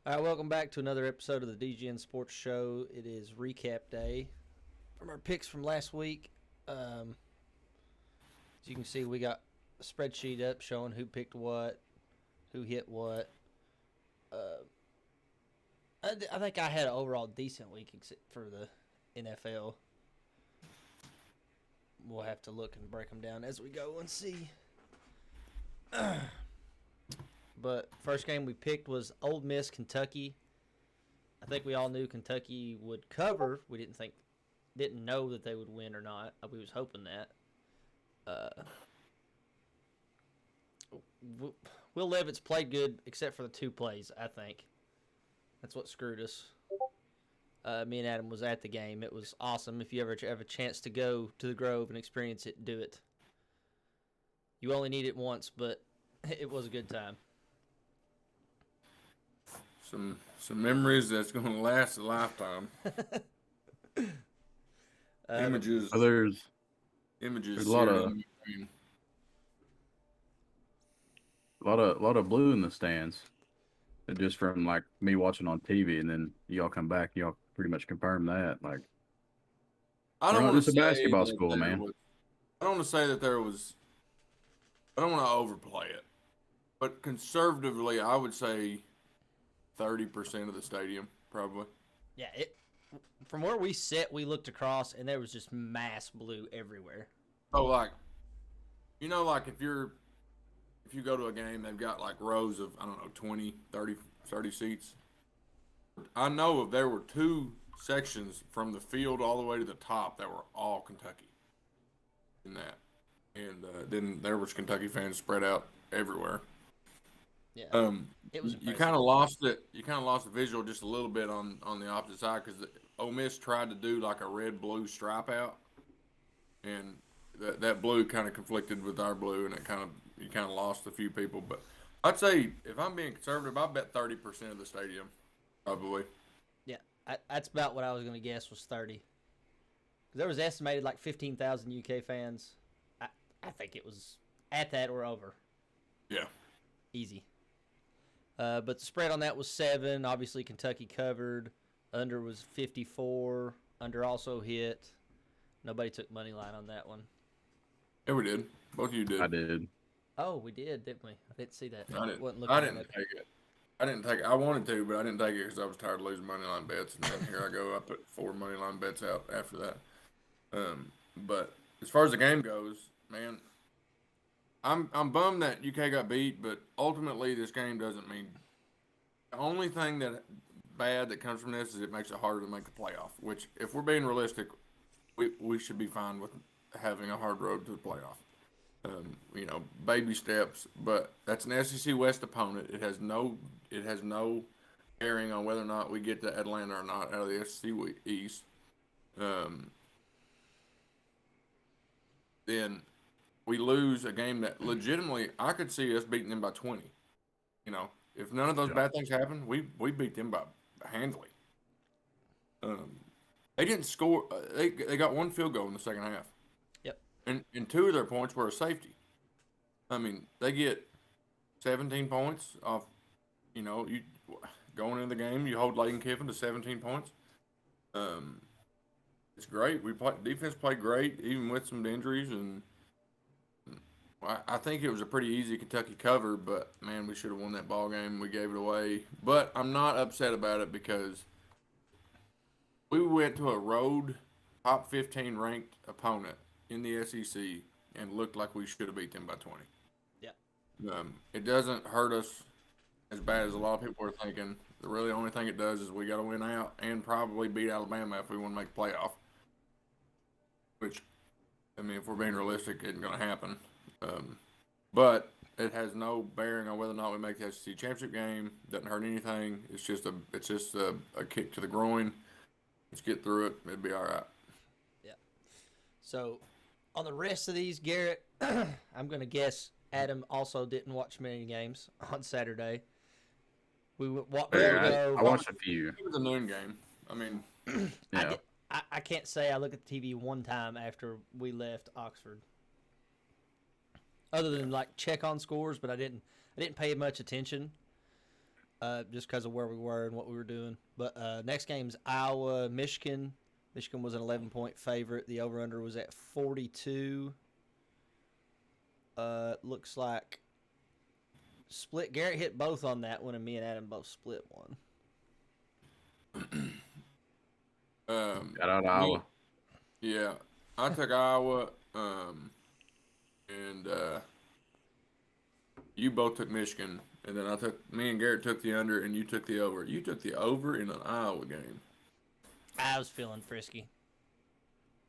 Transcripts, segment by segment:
All right, welcome back to another episode of the DGN Sports Show. It is recap day from our picks from last week. As you can see, we got a spreadsheet up showing who picked what, who hit what. I think I had an overall decent week except for the NFL. We'll have to look and break them down as we go and see. But first game we picked was Ole Miss, Kentucky. I think we all knew Kentucky would cover. We didn't know that they would win or not. We was hoping that. Will Levis played good except for the two plays, I think. That's what screwed us. Me and Adam was at the game. It was awesome. If you ever have a chance to go to the Grove and experience it, do it. You only need it once, but it was a good time. Some memories that's going to last a lifetime. Images. There's a lot of blue in the stands. Just from like me watching on TV, and then y'all come back, y'all pretty much confirm that. Like, I don't want to say a basketball school, man. I don't want to say that there was. I don't want to overplay it, but conservatively, I would say 30% of the stadium, probably. Yeah, from where we sit, we looked across, and there was just mass blue everywhere. Oh, like if you go to a game, they've got like rows of, 20, 30 seats. I know there were two sections from the field all the way to the top that were all Kentucky in that. And then there was Kentucky fans spread out everywhere. Yeah, it was. You kind of lost it. You kind of lost the visual just a little bit on the opposite side because Ole Miss tried to do like a red-blue stripe out, and that blue kind of conflicted with our blue, and you kind of lost a few people. But I'd say if I'm being conservative, I bet 30% of the stadium, probably. Yeah, that's about what I was going to guess was 30. There was estimated like 15,000 UK fans. I think it was at that or over. Yeah, easy. But the spread on that was 7. Obviously, Kentucky covered. Under was 54. Under also hit. Nobody took money line on that one. Yeah, we did. Both of you did. I did. Oh, we did, didn't we? I didn't see that. I didn't take it. I wanted to, but I didn't take it because I was tired of losing money line bets. And then here I go. I put 4 money line bets out after that. But as far as the game goes, man, I'm bummed that UK got beat, but ultimately this game doesn't mean the only thing bad that comes from this is it makes it harder to make the playoff. Which, if we're being realistic, we should be fine with having a hard road to the playoff. Baby steps, but that's an SEC West opponent. It has no bearing on whether or not we get to Atlanta or not out of the SEC East. Then we lose a game that legitimately I could see us beating them by 20. If none of those bad things happen, we beat them by handily. They didn't score. They got 1 field goal in the second half. Yep. And 2 of their points were a safety. I mean, they get 17 points off. You going into the game, you hold Lane Kiffin to 17 points. It's great. Defense played great, even with some injuries, and I think it was a pretty easy Kentucky cover. But man, we should have won that ball game. We gave it away. But I'm not upset about it because we went to a road top 15 ranked opponent in the SEC and looked like we should have beat them by 20. Yeah. It doesn't hurt us as bad as a lot of people are thinking. The really only thing it does is we got to win out and probably beat Alabama if we want to make the playoff. Which, if we're being realistic, isn't going to happen. But it has no bearing on whether or not we make the SEC championship game. Doesn't hurt anything. It's just a kick to the groin. Let's get through it. It'll be all right. Yeah. So, on the rest of these, Garrett, I'm going to guess Adam also didn't watch many games on Saturday. I watched a few. It was a noon game. Yeah. I can't say I looked at the TV one time after we left Oxford. Other than like check on scores, but I didn't pay much attention. just because of where we were and what we were doing. But next game's Iowa, Michigan. Michigan was an 11-point favorite. The over/under was at 42. Looks like split. Garrett hit both on that one, and me and Adam both split one. Got out of Iowa. Yeah, I took Iowa, and you both took Michigan, and then me and Garrett took the under, and you took the over. You took the over in an Iowa game. I was feeling frisky.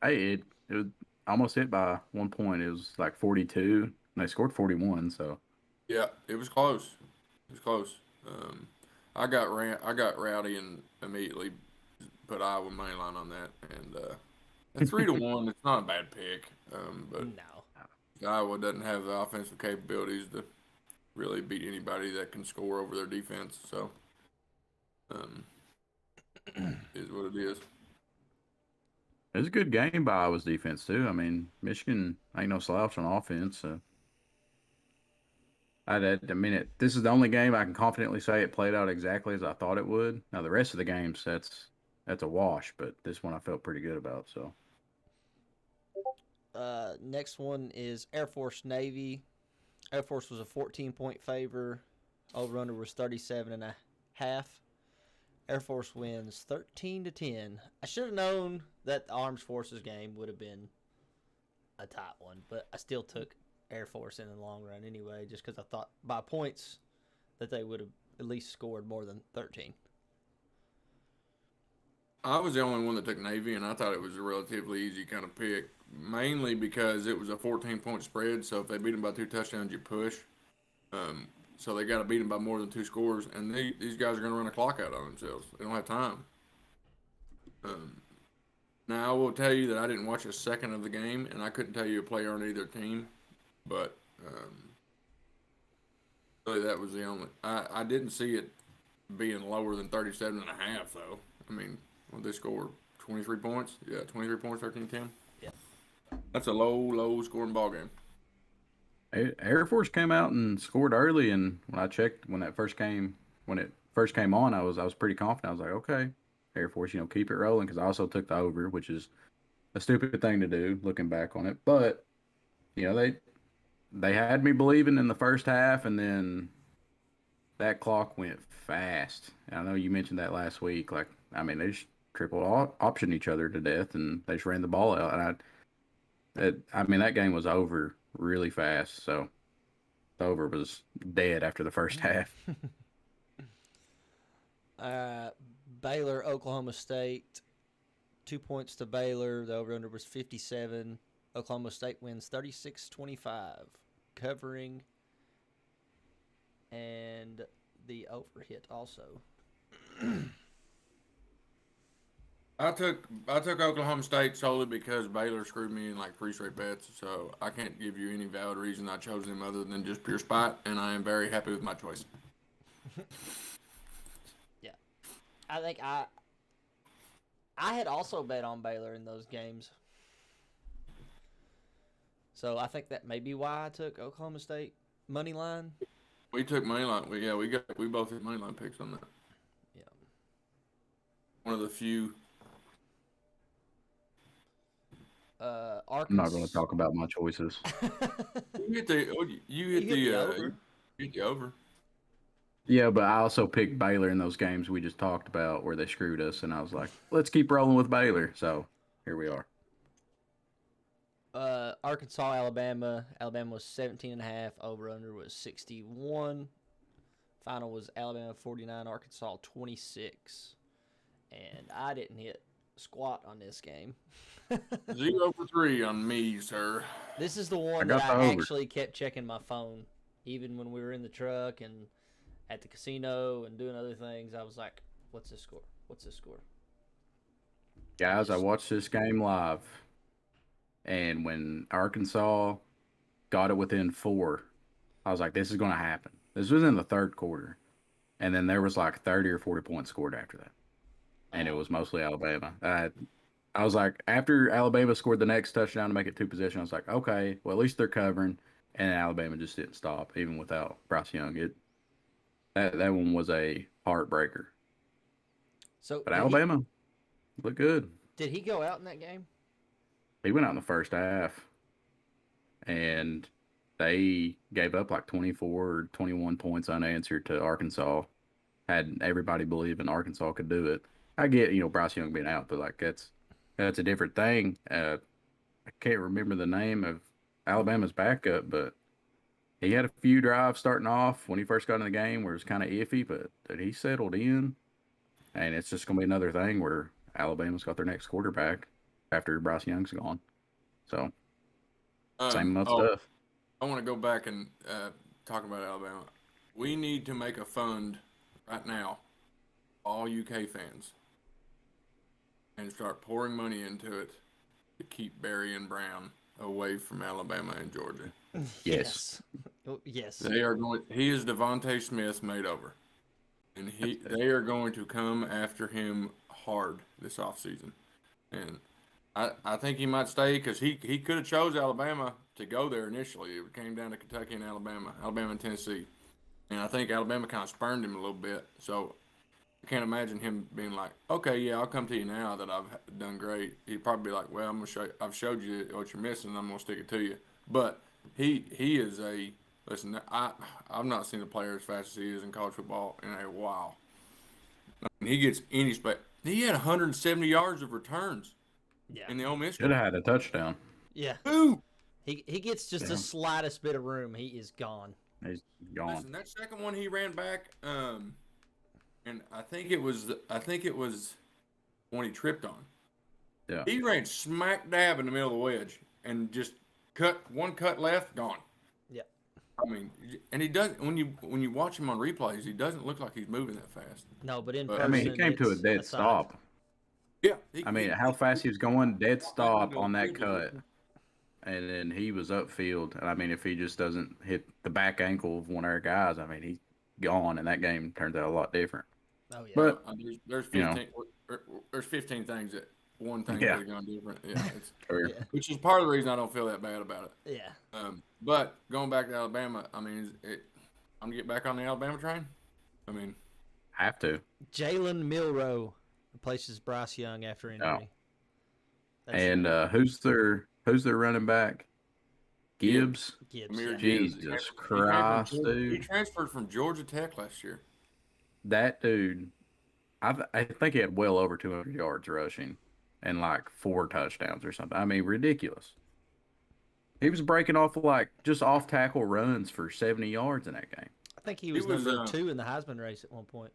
Hey, it was almost hit by 1 point. It was like 42, and they scored 41. So Yeah, it was close. It was close. I got rowdy and immediately put Iowa money line on that, and at 3-1, it's not a bad pick. But No. Iowa doesn't have the offensive capabilities to really beat anybody that can score over their defense. So, is what it is. it was a good game by Iowa's defense too. I mean, Michigan ain't no slouch on offense. So this is the only game I can confidently say it played out exactly as I thought it would. Now the rest of the games, that's a wash, but this one I felt pretty good about. So Next one is Air Force Navy. Air Force was a 14-point favor. Over/under was 37.5. Air Force wins 13-10. I should have known that the Armed Forces game would have been a tight one, but I still took Air Force in the long run anyway, just because I thought by points that they would have at least scored more than 13. I was the only one that took Navy, and I thought it was a relatively easy kind of pick, mainly because it was a 14-point spread. So if they beat them by 2 touchdowns, you push. So they got to beat them by more than 2 scores, and these guys are going to run a clock out on themselves. They don't have time. Now I will tell you that I didn't watch a second of the game, and I couldn't tell you a player on either team, but really that was the only. I didn't see it being lower than 37.5 though. I mean, well, they scored 23 points. Yeah, 23 points, 13-10. Yeah. That's a low scoring ball game. Air Force came out and scored early, and when I checked when it first came on, I was pretty confident. I was like, okay, Air Force, keep it rolling, because I also took the over, which is a stupid thing to do looking back on it. But they had me believing in the first half, and then that clock went fast. And I know you mentioned that last week. Like, I mean, they just triple option each other to death, and they just ran the ball out. And that game was over really fast. So the over was dead after the first half. Baylor, Oklahoma State, 2 points to Baylor. The over/under was 57. Oklahoma State wins 36-25, covering, and the over hit also. I took Oklahoma State solely because Baylor screwed me in like 3 straight bets, so I can't give you any valid reason I chose them other than just pure spite, and I am very happy with my choice. Yeah, I think I had also bet on Baylor in those games, so I think that may be why I took Oklahoma State money line. We took money line. We both hit money line picks on that. Yeah, one of the few. Arkansas. I'm not going to talk about my choices. You hit the over. Yeah, but I also picked Baylor in those games we just talked about where they screwed us, and I was like, let's keep rolling with Baylor. So here we are. Arkansas, Alabama. Alabama was 17.5. Over/under was 61. Final was Alabama 49, Arkansas 26. And I didn't hit squat on this game. 0 for 3 on me, sir. This is the one that I actually kept checking my phone, even when we were in the truck and at the casino and doing other things. I was like, "What's this score? What's this score?" Guys, I watched this game live, and when Arkansas got it within 4, I was like, "This is going to happen." This was in the third quarter, and then there was like 30 or 40 points scored after that, and it was mostly Alabama. I was like, after Alabama scored the next touchdown to make it 2 possession, I was like, okay, well, at least they're covering. And Alabama just didn't stop, even without Bryce Young. That one was a heartbreaker. So But Alabama looked good. did he go out in that game? He went out in the first half, and they gave up like 24 or 21 points unanswered to Arkansas. Had everybody believing Arkansas could do it. I get, Bryce Young being out, but like that's a different thing. I can't remember the name of Alabama's backup, but he had a few drives starting off when he first got in the game where it was kind of iffy, but he settled in, and it's just going to be another thing where Alabama's got their next quarterback after Bryce Young's gone. So, same old stuff. I want to go back and talk about Alabama. We need to make a fund right now, all UK fans, and start pouring money into it to keep Barry and Brown away from Alabama and Georgia. Yes. Yes. They are going. He is Devontae Smith made over, and they are going to come after him hard this offseason. And I think he might stay because he could have chose Alabama to go there initially. It came down to Kentucky and Alabama and Tennessee, and I think Alabama kind of spurned him a little bit. So I can't imagine him being like, "Okay, yeah, I'll come to you now that I've done great." He'd probably be like, "Well, I've showed you what you're missing. I'm gonna stick it to you." But he is a listen. I've not seen a player as fast as he is in college football in a while. I mean, he gets any space. He had 170 yards of returns. Yeah. In the Ole Miss Should game. have had a touchdown. Yeah. Ooh. He gets just the slightest bit of room. He is gone. He's gone. Listen, that second one he ran back, and I think it was when he tripped on. Yeah. He ran smack dab in the middle of the wedge and just cut left, gone. Yeah. I mean, and he doesn't. When you watch him on replays, he doesn't look like he's moving that fast. No, but in But, person, I mean, he came to a dead stop. Yeah. How fast he was going, dead stop on that cut. And then he was upfield. And I mean, if he just doesn't hit the back ankle of one of our guys, I mean, he's gone, and that game turns out a lot different. Oh yeah. But there's 15. There's 15 things that one thing could have gone different. Yeah, which is part of the reason I don't feel that bad about it. Yeah. But going back to Alabama, I mean, I'm gonna get back on the Alabama train. I mean, have to. Jalen Milroe replaces Bryce Young after injury. Oh. And who's their running back? Gibbs. Jesus Christ, dude! He transferred from Georgia Tech last year. That dude, I think he had well over 200 yards rushing and like 4 touchdowns or something. I mean, ridiculous. He was breaking off like just off tackle runs for 70 yards in that game. I think he was number 2 in the Heisman race at one point.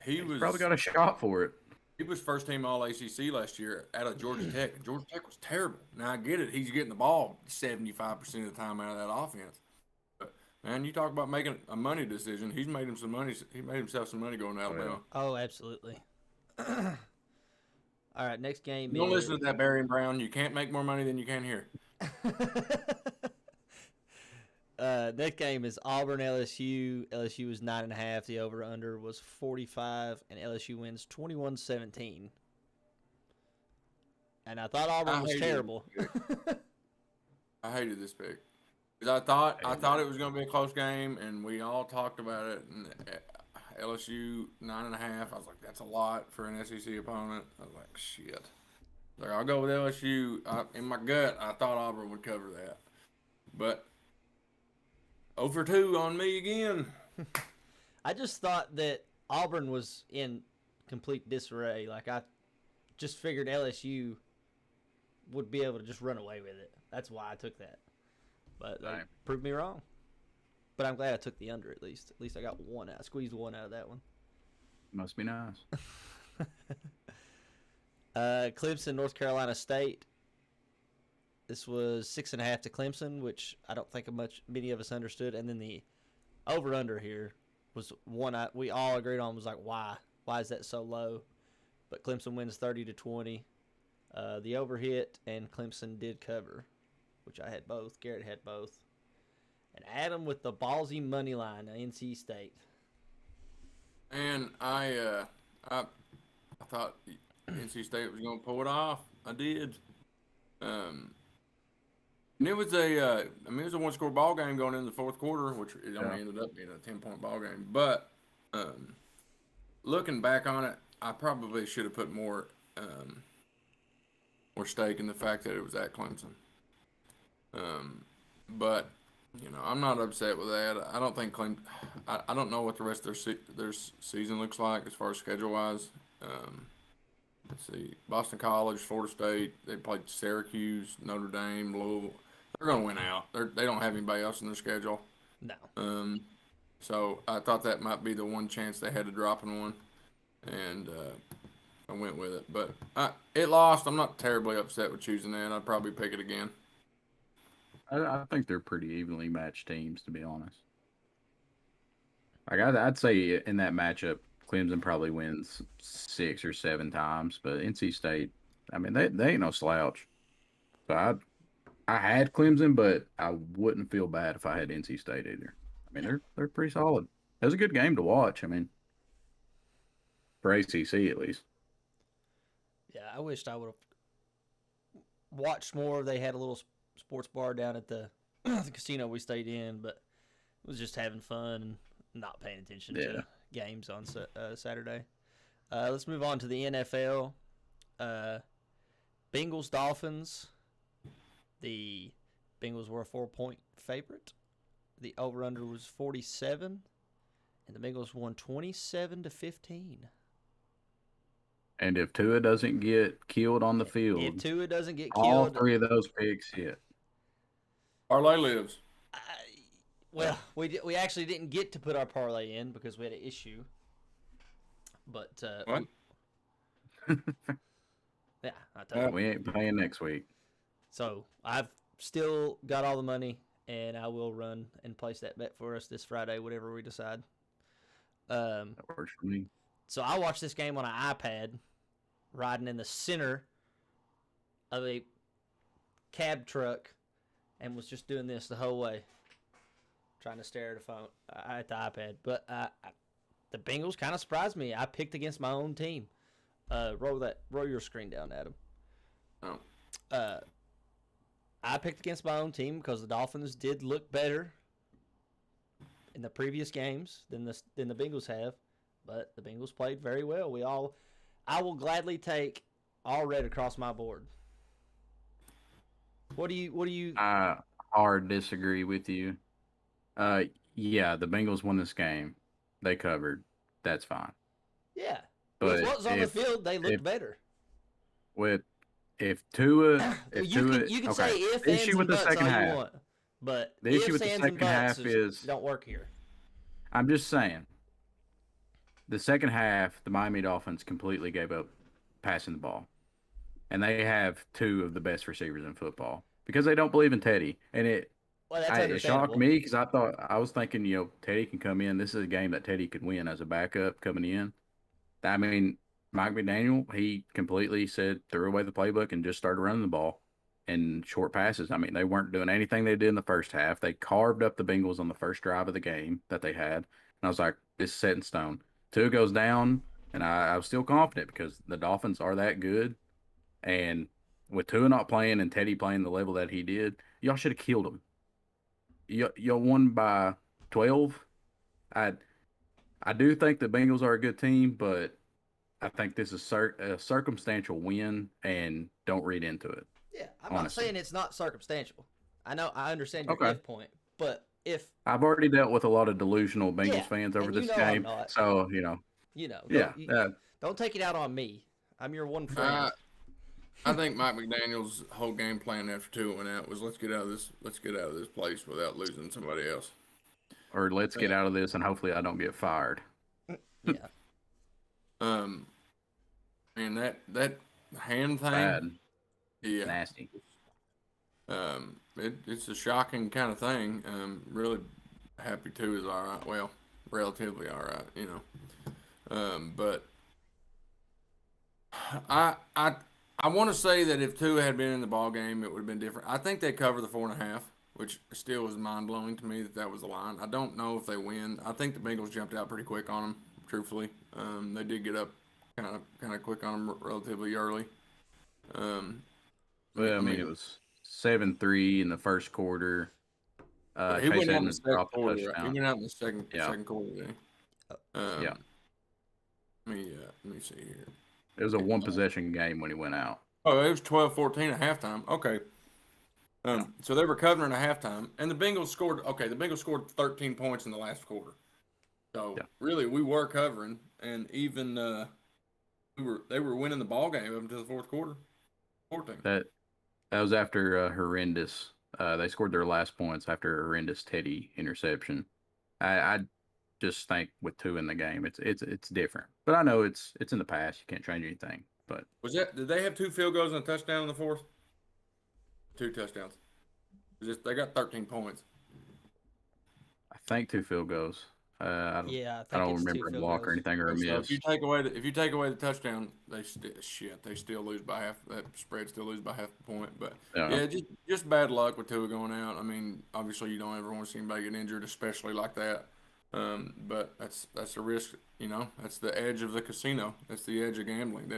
He's probably got a shot for it. He was first team All ACC last year out of Georgia Tech. Georgia Tech was terrible. Now I get it; he's getting the ball 75% of the time out of that offense. But man, you talk about making a money decision. He's made him some money. He made himself some money going to Alabama. Oh, absolutely. All right, next game. Don't listen to that Barry and Brown. You can't make more money than you can here. Next game is Auburn LSU. LSU was 9.5. The over/under was 45, and LSU wins 21-17. And I thought Auburn was terrible. I hated this pick because I thought it was going to be a close game, and we all talked about it. And LSU 9.5. I was like, that's a lot for an SEC opponent. I was like, shit. Like, I'll go with LSU. In my gut, I thought Auburn would cover that, but 0-for-2 on me again. I just thought that Auburn was in complete disarray. Like, I just figured LSU would be able to just run away with it. That's why I took that. But they proved me wrong. But I'm glad I took the under at least. At least I got one out. I squeezed one out of that one. Must be nice. Clemson, North Carolina State. This was 6.5 to Clemson, which I don't think many of us understood. And then the over/under here was one we all agreed on. Was like, why? Why is that so low? But Clemson wins 30-20. The over hit, and Clemson did cover, which I had both. Garrett had both. And Adam with the ballsy money line at NC State. And I thought NC State was going to pull it off. I did. And it was it was a one-score ball game going into the fourth quarter, which it Yeah. only ended up being a 10-point ball game. But looking back on it, I probably should have put more stake in the fact that it was at Clemson. But I'm not upset with that. I don't think Clemson. I don't know what the rest of their season looks like as far as schedule wise. Let's see, Boston College, Florida State. They played Syracuse, Notre Dame, Louisville. They're going to win out. They don't have anybody else in their schedule. No. So I thought that might be the one chance they had to drop in one, and I went with it. But it lost. I'm not terribly upset with choosing that. I'd probably pick it again. I think they're pretty evenly matched teams, to be honest. Like I'd say in that matchup, Clemson probably wins 6 or 7 times, but NC State, I mean, they ain't no slouch. So I had Clemson, but I wouldn't feel bad if I had NC State either. I mean, they're pretty solid. It was a good game to watch. I mean, for ACC at least. Yeah, I wished I would have watched more. They had a little sports bar down at the, the casino we stayed in, but it was just having fun and not paying attention to games on Saturday. Let's move on to the NFL. Bengals Dolphins. The Bengals were a 4-point favorite. The over/under was 47, and the Bengals won 27-15. And if Tua doesn't get killed on the field, if Tua doesn't get all killed, 3 of those picks hit. Parlay lives. Well, we actually didn't get to put our parlay in because we had an issue. But What? Yeah, I tell you. We ain't playing next week. So I've still got all the money, and I will run and place that bet for us this Friday, whatever we decide. That works for me. So I watched this game on an iPad, riding in the center of a cab truck, and was just doing this the whole way, trying to stare at the phone at the iPad. But the Bengals kind of surprised me. I picked against my own team. Roll your screen down, Adam. Oh. I picked against my own team because the Dolphins did look better in the previous games than the Bengals have, but the Bengals played very well. I will gladly take all red across my board. What do you? Hard disagree with you. Yeah, the Bengals won this game. They covered. That's fine. Yeah, but with what was on the field, they looked better. If Tua, you can say if, ands, and buts all you want, but the issue with the second half is don't work here. I'm just saying. The second half, the Miami Dolphins completely gave up passing the ball, and they have 2 of the best receivers in football because they don't believe in Teddy, and it shocked me because I was thinking, Teddy can come in. This is a game that Teddy could win as a backup coming in. I mean, Mike McDaniel, he completely threw away the playbook and just started running the ball in short passes. I mean, they weren't doing anything they did in the first half. They carved up the Bengals on the first drive of the game that they had. And I was like, this is set in stone. 2 goes down, and I was still confident because the Dolphins are that good. And with Tua not playing and Teddy playing the level that he did, y'all should have killed him. Y'all won by 12. I do think the Bengals are a good team, but I think this is a circumstantial win, and don't read into it. Yeah, I'm not saying it's not circumstantial. I understand your if point, but if I've already dealt with a lot of delusional Bengals fans over this game, so don't take it out on me. I'm your one friend. I think Mike McDaniel's whole game plan after 2 went out was let's get out of this place without losing somebody else, or let's get out of this and hopefully I don't get fired. Yeah. And that hand thing, bad. Yeah, nasty. It's a shocking kind of thing. Really happy Tua is all right. Well, relatively all right, but I want to say that if Tua had been in the ball game, it would have been different. I think they cover the 4.5, which still was mind blowing to me that was the line. I don't know if they win. I think the Bengals jumped out pretty quick on them. Truthfully, they did get up kind of quick on them relatively early. Well, I mean, it was 7-3 in the first quarter. He Chase went out in the Edmonds second dropped a quarter. Right? He touchdown. went out in the second Yeah. quarter. Didn't he? Yeah. Let me see here. It was a one-possession game when he went out. Oh, it was 12-14 at halftime. Okay. So they were covering at halftime, and the Bengals scored. Okay, the Bengals scored 13 points in the last quarter. So really, we were covering, and even they were winning the ball game up until the fourth quarter. 14. That was after a horrendous. They scored their last points after a horrendous Teddy interception. I just think with 2 in the game, it's different. But I know it's in the past. You can't change anything. But Did they have 2 field goals and a touchdown in the fourth? 2 touchdowns. They got 13 points. I think 2 field goals. I don't remember a block or anything or a So miss. if you take away the touchdown, they still lose by half. That spread still lose by half a point. But just bad luck with Tua going out. I mean, obviously you don't ever want to see anybody get injured, especially like that. But that's a risk. That's the edge of the casino. That's the edge of gambling.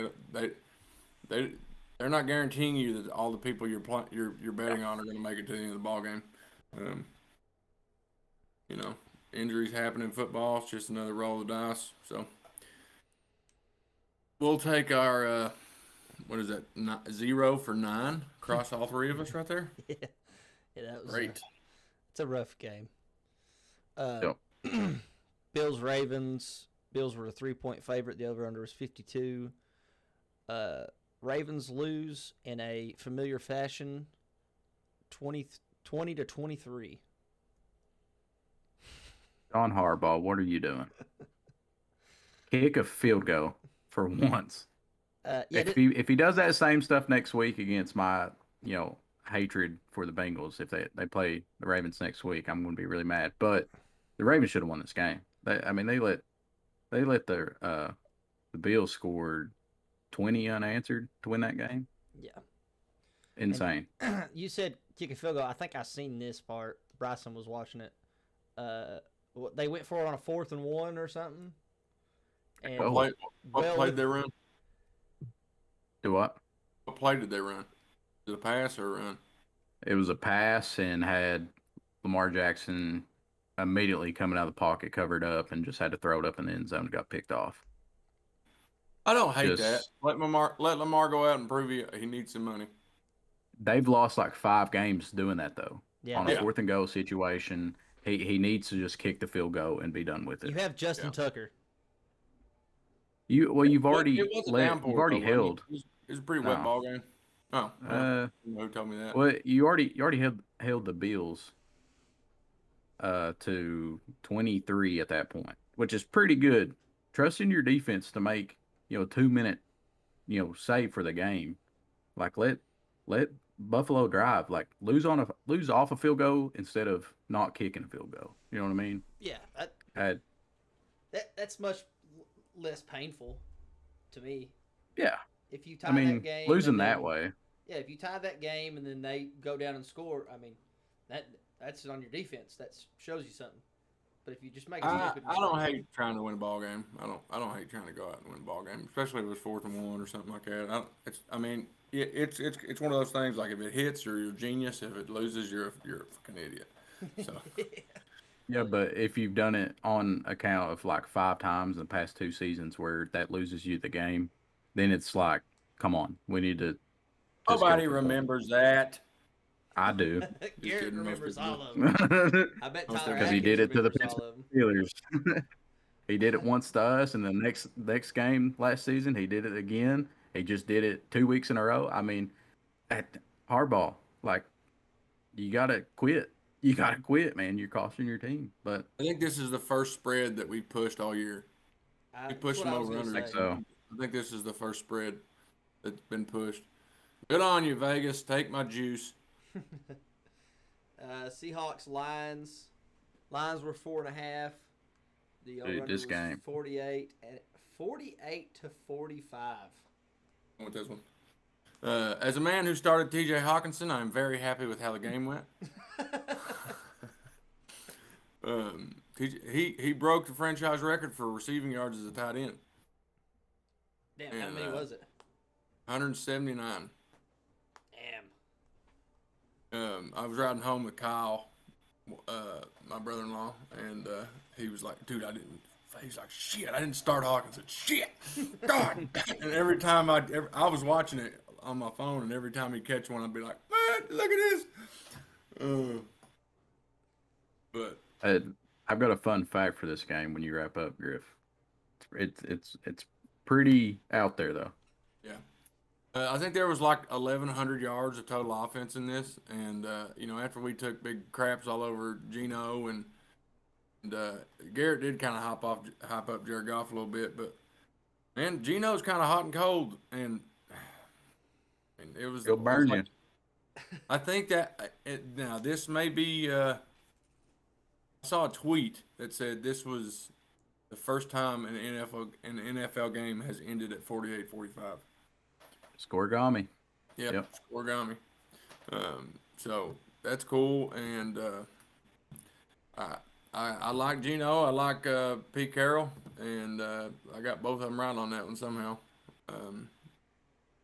They're not guaranteeing you that all the people you're betting on are going to make it to the end of the ball game. Injuries happen in football. It's just another roll of the dice. So we'll take our what is that? 0 for 9. Cross all 3 of us right there. Yeah, that was great. It's a rough game. Bills Ravens. Bills were a 3-point favorite. The over under was 52. Ravens lose in a familiar fashion, 20-23. John Harbaugh, what are you doing? Kick a field goal for once. If he does that same stuff next week against my hatred for the Bengals, if they play the Ravens next week, I'm going to be really mad. But the Ravens should have won this game. They let the Bills score 20 unanswered to win that game. Yeah, insane. And you said kick a field goal. I think I seen this part. Bryson was watching it. They went for it on a 4th and 1 or something. And what play did they run? Do what? What play did they run? Did it a pass or a run? It was a pass and had Lamar Jackson immediately coming out of the pocket, covered up, and just had to throw it up in the end zone and got picked off. I don't hate that. Let Lamar go out and prove he needs some money. They've lost like 5 games doing that though. Yeah. On a 4th and goal situation, he needs to just kick the field goal and be done with it. You have Justin Tucker. You've already held. It was a pretty wet ball game. Oh, who told me that? Well, you already held the Bills to 23 at that point, which is pretty good. Trust in your defense to make 2-minute save for the game. Like let Buffalo drive. Like lose off a field goal instead of not kicking a field goal. You know what I mean? Yeah. That's much less painful to me. Yeah. If you tie that game, losing that way. Yeah, if you tie that game and then they go down and score, that's on your defense. That shows you something. But if you just make a stupid mistake, I don't hate trying to win a ball game. I don't hate trying to go out and win a ball game, especially if it's 4th and 1 or something like that. It's one of those things. Like if it hits, you're a genius. If it loses, you're a fucking idiot. So. Yeah, but if you've done it on account of like 5 times in the past 2 seasons where that loses you the game, then it's like, come on, we need to. Nobody remembers that. I do. Garrett remembers all of them. I bet Tyler because he did it to the Pittsburgh Steelers. He did it once to us, and the next game last season, he did it again. He just did it 2 weeks in a row. At Harbaugh, like, you gotta quit. You gotta quit, man. You're costing your team. But I think this is the first spread that we've pushed all year. We pushed them over under. So I think this is the first spread that's been pushed. Good on you, Vegas. Take my juice. Seahawks Lions. Lions were 4.5. The over this game 48 to 45. With this one. As a man who started T.J. Hawkinson, I'm very happy with how the game went. He broke the franchise record for receiving yards as a tight end. Damn, how many was it? 179. Damn. I was riding home with Kyle, my brother-in-law, and he was like, "Dude, I didn't." He's like, "Shit, I didn't start Hawkins." I said, "Shit, God!" And every time I was watching it on my phone, and every time he'd catch one, I'd be like, "Man, look at this." Uh, but Uh, I've got a fun fact for this game when you wrap up, Griff. It's pretty out there though. yeah, I think there was like 1,100 yards of total offense in this, and after we took big craps all over Geno and Garrett did kind of hop up Jared Goff a little bit, but man, Geno's kind of hot and cold, and it was He'll burn like you. I think that now this may be. I saw a tweet that said this was the first time an NFL game has ended at 48-45. Scoregami. Yep, Yep. origami. So that's cool, and I, I like Gino. I like Pete Carroll, and I got both of them right on that one somehow. Um,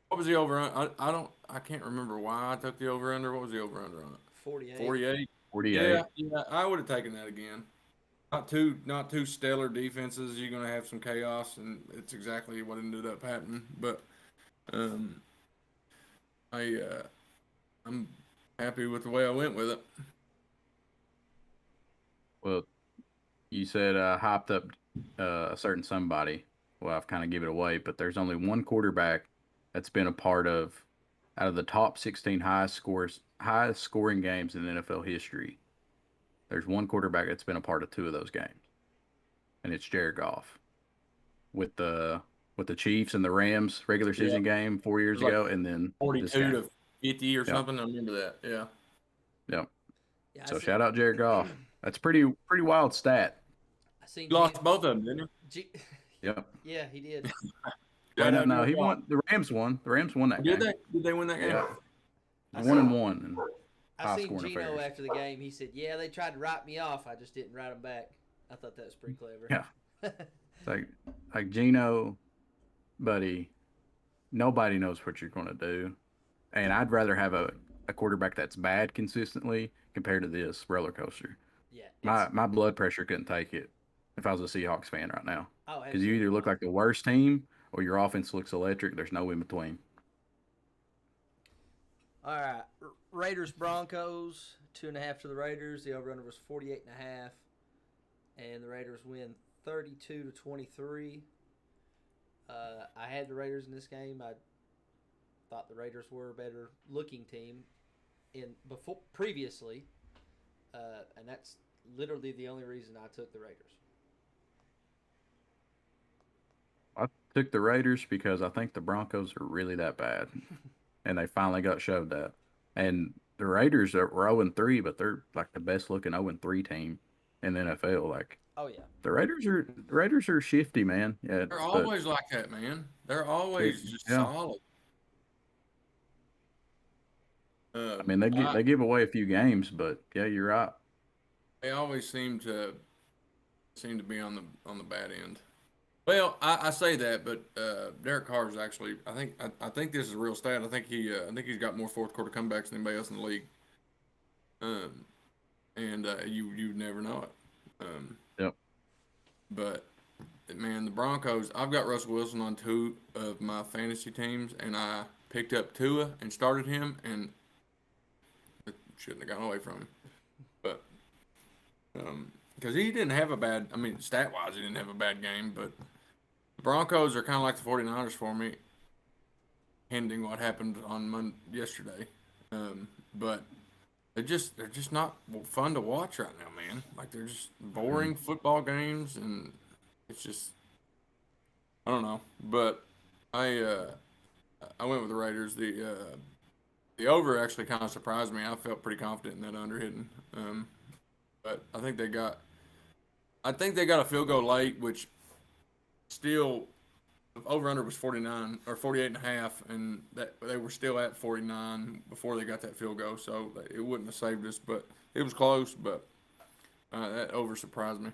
what was the over? I can't remember why I took the over under. What was the over under on it? 48. 48. 48. Yeah, I would have taken that again. Not two stellar defenses. You're gonna have some chaos, and it's exactly what ended up happening. But um, I'm happy with the way I went with it. Well, you said hyped up a certain somebody. Well, I've kind of given it away, but there's only one quarterback that's been a part of out of the top 16 highest scoring games in NFL history. There's one quarterback that's been a part of two of those games, and it's Jared Goff with the Chiefs and the Rams regular Yeah, season game 4 years it was like ago, and then this 42 game. to 50 or Yep, something. I remember that. Yeah. yep. Yeah, So shout out Jared Goff. That's pretty wild stat. I seen He lost both of them, didn't Yep. Yeah, he did. he? Well, Shout no, out no, Jared he Goff. won. The Rams won. The Rams won that Did game. they? Did they win that game? Yeah, I 1-1 and I high seen scoring Gino affairs. after the game. He said, "Yeah, they tried to write me off. I just didn't write them back." I thought that was pretty clever. Yeah, it's like Gino, buddy. Nobody knows what you're going to do, and I'd rather have a quarterback that's bad consistently compared to this roller coaster. Yeah, My blood pressure couldn't take it if I was a Seahawks fan right now, oh, because you absolutely either look not. like the worst team or your offense looks electric. There's no in between. All right, Raiders Broncos 2.5 to the Raiders. The over under was 48.5, and the Raiders win 32-23. I had the Raiders in this game. I thought the Raiders were a better looking team previously, and that's literally the only reason I took the Raiders. I took the Raiders because I think the Broncos are really that bad, and they finally got shoved at. And the Raiders were 0-3, but they're like the best looking 0-3 team in the NFL. Like Oh yeah, the Raiders are shifty, man. Yeah, They're but always like that, man. They're they, always just yeah, solid. I mean they give away a few games, but yeah, you're right. They always seem to be on the bad end. Well, I say that, but Derek Carr's actually. I think this is a real stat. I think he's got more fourth quarter comebacks than anybody else in the league. Um, and you never know it. Yep. But man, the Broncos. I've got Russell Wilson on two of my fantasy teams, and I picked up Tua and started him, and it shouldn't have gone away from him. But because he didn't have a bad. I mean, stat wise, he didn't have a bad game, but the Broncos are kind of like the 49ers for me, pending what happened on yesterday. But they're just not fun to watch right now, man. Like they're just boring football games, and it's just I don't know. But I went with the Raiders. The over actually kind of surprised me. I felt pretty confident in that under hitting. But I think they got a field goal late, which still over under was 49 or 48 and a half, and that they were still at 49 before they got that field goal, so it wouldn't have saved us, but it was close. But that over surprised me.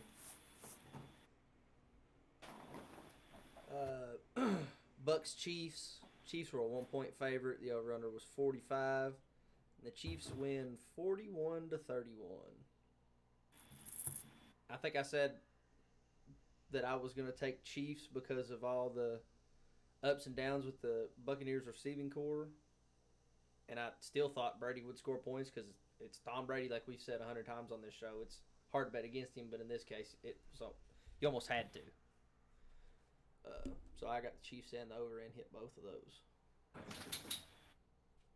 Bucks Chiefs. Chiefs were a 1 point favorite. The over under was 45. The Chiefs win 41-31. I think I said that I was going to take Chiefs because of all the ups and downs with the Buccaneers receiving core. And I still thought Brady would score points because it's Tom Brady, like we've said 100 times on this show. It's hard to bet against him, but in this case, you almost had to. So I got the Chiefs and the over and hit both of those.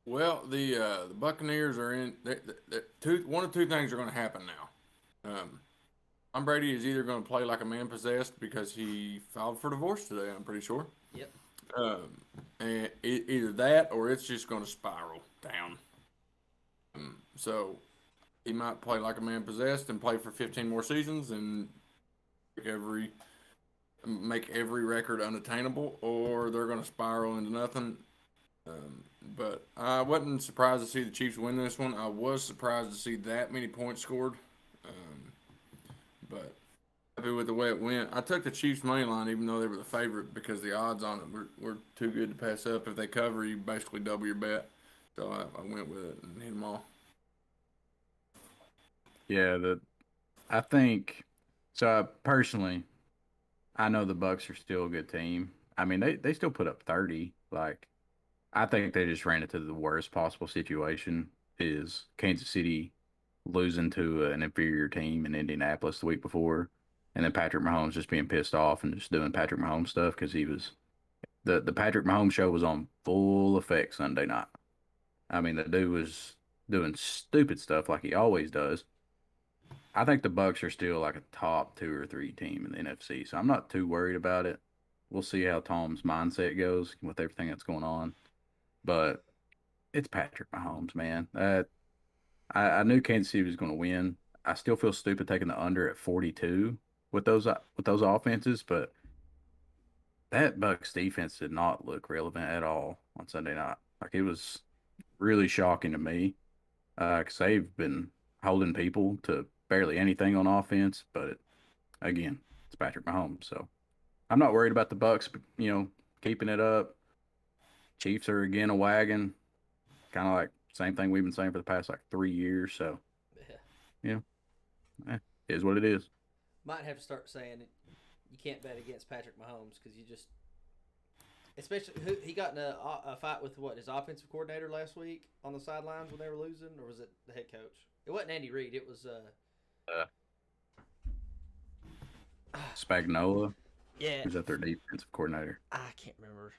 Well, the Buccaneers are in. One of two things are going to happen now. Tom Brady is either going to play like a man possessed because he filed for divorce today. I'm pretty sure. Yep. And either that or it's just going to spiral down. So he might play like a man possessed and play for 15 more seasons and make every record unattainable, or they're going to spiral into nothing. But I wasn't surprised to see the Chiefs win this one. I was surprised to see that many points scored. But happy with the way it went. I took the Chiefs money line even though they were the favorite because the odds on it were too good to pass up. If they cover, you basically double your bet. So I went with it and hit them all. Yeah, I think so. Personally, I know the Bucks are still a good team. I mean, they still put up 30. Like, I think they just ran into the worst possible situation. Is Kansas City losing to an inferior team in Indianapolis the week before, and then Patrick Mahomes just being pissed off and just doing Patrick Mahomes stuff because he was the Patrick Mahomes show was on full effect Sunday night. I mean, the dude was doing stupid stuff like he always does. I think the Bucks are still like a top 2 or 3 team in the NFC, so I'm not too worried about it. We'll see how Tom's mindset goes with everything that's going on, but it's Patrick Mahomes, man. I knew Kansas City was going to win. I still feel stupid taking the under at 42 with those offenses, but that Bucks defense did not look relevant at all on Sunday night. Like, it was really shocking to me because they've been holding people to barely anything on offense. But again, it's Patrick Mahomes, so I'm not worried about the Bucks. Keeping it up. Chiefs are again a wagon, kind of like same thing we've been saying for the past like 3 years. So it is what it is. Might have to start saying you can't bet against Patrick Mahomes because you just, especially he got in a fight with his offensive coordinator last week on the sidelines when they were losing, or was it the head coach? It wasn't Andy Reid. It was Spagnuolo. Yeah, Who's that their defensive coordinator? I can't remember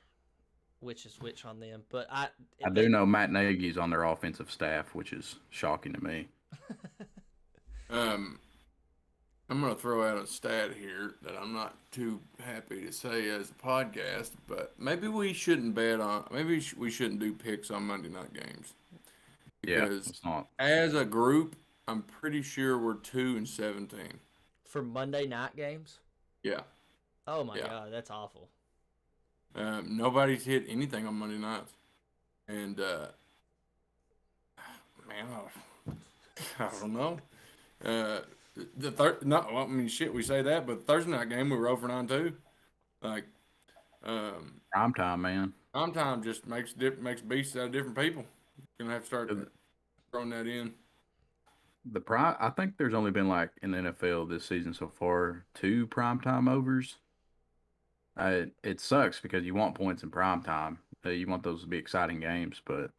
which is which on them, but I do know Matt Nagy's on their offensive staff, which is shocking to me. I'm going to throw out a stat here that I'm not too happy to say as a podcast, but maybe we shouldn't we shouldn't do picks on Monday night games. Because it's not. As a group, I'm pretty sure we're 2-17. For Monday night games? Yeah. Oh my God, that's awful. Nobody's hit anything on Monday nights. And, man, I don't know. We say that, but Thursday night game we were 0-9 too. Like, Prime time, man. Prime time just makes beasts out of different people. You're gonna have to start throwing that in. I think there's only been like in the NFL this season so far 2 primetime overs. It sucks because you want points in prime time. You want those to be exciting games, but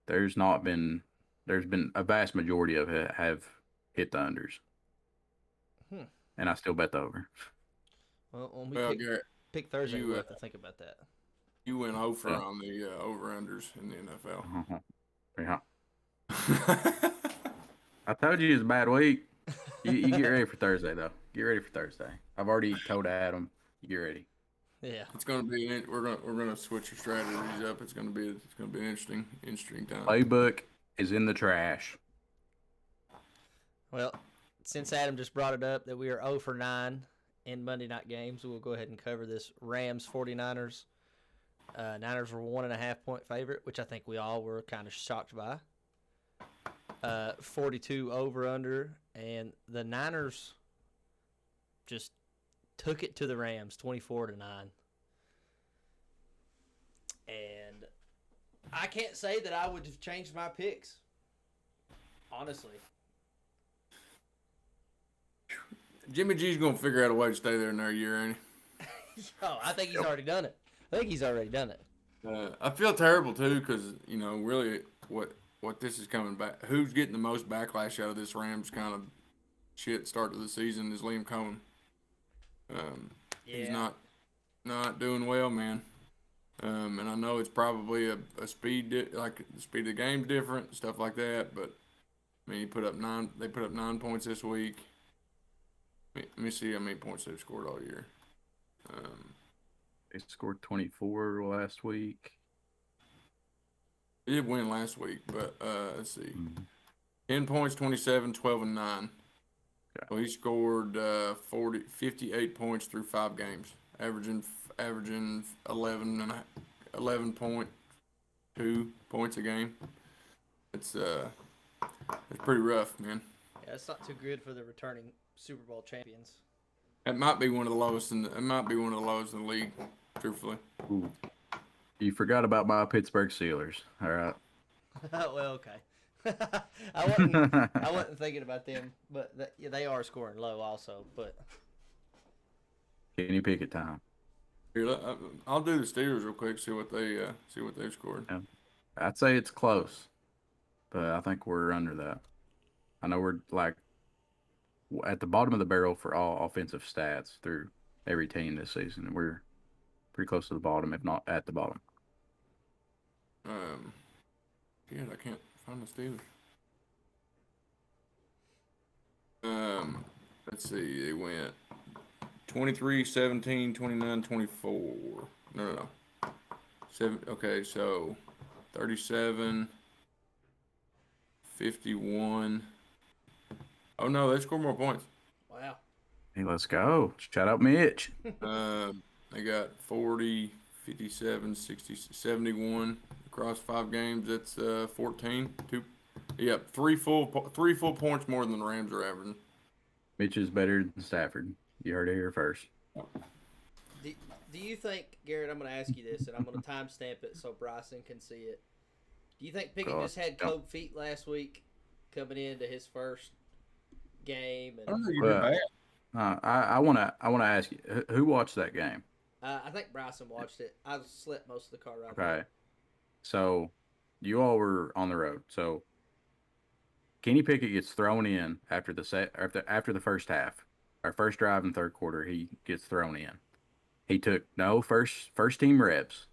there's been a vast majority of it have hit the unders. And I still bet the over. Well, when we pick Thursday, we'll have to think about that. You went over on the over-unders in the NFL. Yeah. I told you it was a bad week. You get ready for Thursday, though. Get ready for Thursday. I've already told Adam, you get ready. Yeah. It's gonna be. We're gonna switch your strategies up. It's gonna be an interesting time. Playbook is in the trash. Well, since Adam just brought it up that we are 0-9 in Monday night games, we'll go ahead and cover this Rams 49ers. Niners were 1.5-point favorite, which I think we all were kind of shocked by. 42 over under, and the Niners just took it to the Rams 24-9. And I can't say that I would have changed my picks Honestly. Jimmy G's gonna figure out a way to stay there another year, ain't Oh, I think he's already done it. he? I feel terrible too, because really, what this is coming back. Who's getting the most backlash out of this Rams kind of shit start to the season is Liam Cohen. He's Yeah. not doing well, man. And I know it's probably a speed like the speed of the game's different, stuff like that. But I mean, They put up 9 points this week. Let me see how many points they've scored all year. They scored 24 last week. They did win last week, but let's see. Mm-hmm. 10 points, 27, 12, and 9. Okay. So he scored 58 points through 5 games, averaging 11.2 points a game. It's pretty rough, man. Yeah, it's not too good for the returning Super Bowl champions. It might be one of the lowest in the league, truthfully. Ooh. You forgot about my Pittsburgh Steelers. All right. Well, okay. I wasn't thinking about them, but they are scoring low also. But Kenny Pickett time. Here, I'll do the Steelers real quick. See what they've scored. Yeah. I'd say it's close, but I think we're under that. I know we're like at the bottom of the barrel for all offensive stats through every team this season. We're pretty close to the bottom, if not at the bottom. I can't find the Steelers. Let's see. They went 23, 17, 29, 24. No. 7. Okay, so 37, 51. Oh no, they scored more points. wow. Hey, let's go. Shout out Mitch. They got 40, 57, 60, 71 across 5 games. That's 14. Yep, three full points more than the Rams are averaging. Mitch is better than Stafford. You heard it here first. Do you think, Garrett, I'm going to ask you this, and I'm going to timestamp it so Bryson can see it. Do you think Pickett just had cold feet last week coming into his first game? And, I don't think you did bad. I want to ask you, who watched that game? I think Bryson watched it. I slept most of the car ride. Okay. So you all were on the road. So Kenny Pickett gets thrown in after the first half. Our first drive in third quarter, he gets thrown in. He took no first team reps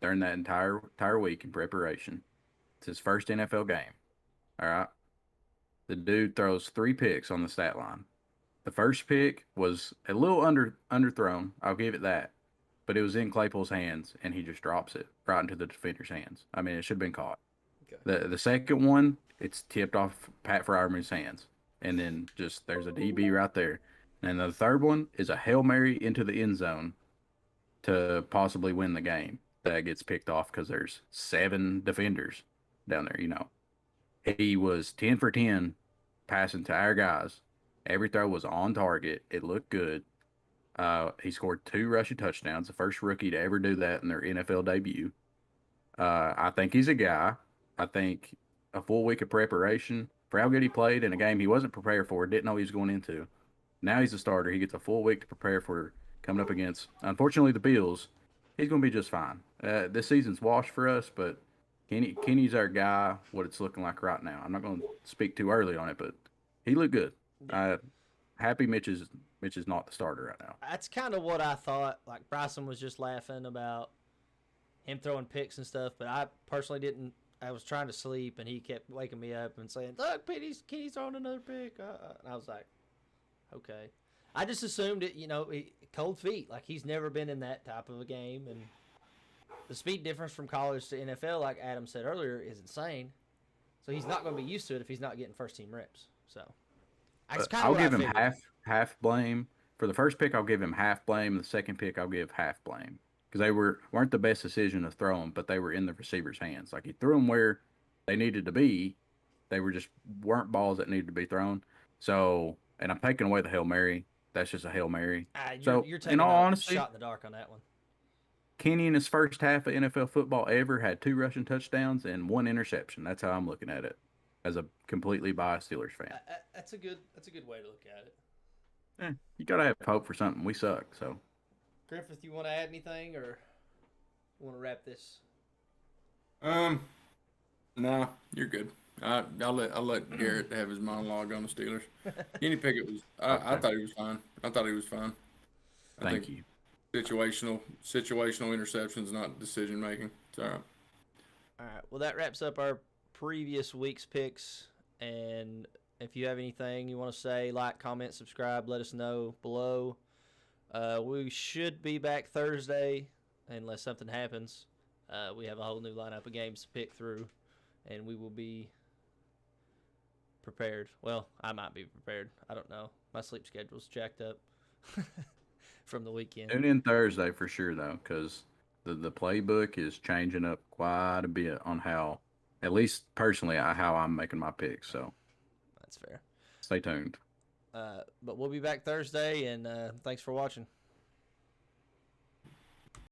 during that entire week in preparation. It's his first NFL game. All right. The dude throws 3 picks on the stat line. The first pick was a little underthrown. I'll give it that. But it was in Claypool's hands, and he just drops it right into the defender's hands. I mean, it should have been caught. Okay. The second one, it's tipped off Pat Fryerman's hands. And then just there's a DB right there. And the third one is a Hail Mary into the end zone to possibly win the game. That gets picked off because there's 7 defenders down there, He was 10 for 10 passing to our guys. Every throw was on target. It looked good. He scored 2 rushing touchdowns, the first rookie to ever do that in their NFL debut. I think he's a guy. I think a full week of preparation for how good he played in a game he wasn't prepared for, didn't know he was going into. Now he's a starter. He gets a full week to prepare for coming up against, unfortunately, the Bills. He's going to be just fine. This season's washed for us, but Kenny's our guy, what it's looking like right now. I'm not going to speak too early on it, but he looked good. Happy Mitch is not the starter right now. That's kind of what I thought. Like, Bryson was just laughing about him throwing picks and stuff, but I personally didn't. I was trying to sleep, and he kept waking me up and saying, "Look, Kenny's throwing another pick." And I was like, okay. I just assumed it, cold feet. Like, he's never been in that type of a game. And the speed difference from college to NFL, like Adam said earlier, is insane. So he's not going to be used to it if he's not getting first-team reps. So I'll give him half blame. For the first pick, I'll give him half blame. The second pick, I'll give half blame. Because they weren't the best decision to throw them, but they were in the receiver's hands. Like, he threw them where they needed to be. They weren't balls that needed to be thrown. So, and I'm taking away the Hail Mary. That's just a Hail Mary. You're taking in all a honesty, shot in the dark on that one. Kenny in his first half of NFL football ever had 2 rushing touchdowns and 1 interception. That's how I'm looking at it. as a completely biased Steelers fan. That's a good way to look at it. You gotta have hope for something. We suck, so. Griffith, you want to add anything, or want to wrap this? No, you're good. I'll let Garrett have his monologue on the Steelers. Kenny Pickett was. I Okay. thought he was fine. I thought he was fine. I Thank think you. situational interceptions, not decision making. It's all right. All right. Well, that wraps up our previous week's picks. And if you have anything you want to say, like, comment, subscribe, let us know below. We should be back Thursday, unless something happens. We have a whole new lineup of games to pick through, and we will be prepared. Well, I might be prepared. I don't know. My sleep schedule's jacked up from the weekend. Tune in Thursday for sure, though, because the playbook is changing up quite a bit on how, at least personally, how I'm making my picks. So That's fair. stay tuned. But we'll be back Thursday, and thanks for watching.